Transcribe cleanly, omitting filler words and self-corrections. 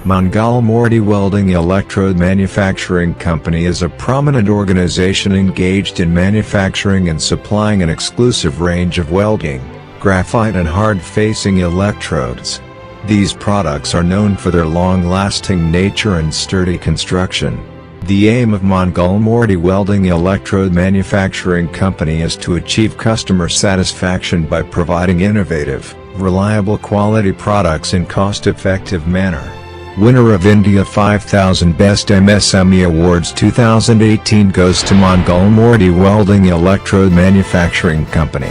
Mangalmurti Welding Electrode Manufacturing Company is a prominent organization engaged in manufacturing and supplying an exclusive range of welding, graphite and hard-facing electrodes. These products are known for their long-lasting nature and sturdy construction. The aim of Mangalmurti Welding Electrode Manufacturing Company is to achieve customer satisfaction by providing innovative, reliable quality products in cost-effective manner. Winner of India 5000 Best MSME Awards 2018 goes to Mangalmurti Welding Electrode Manufacturing Company.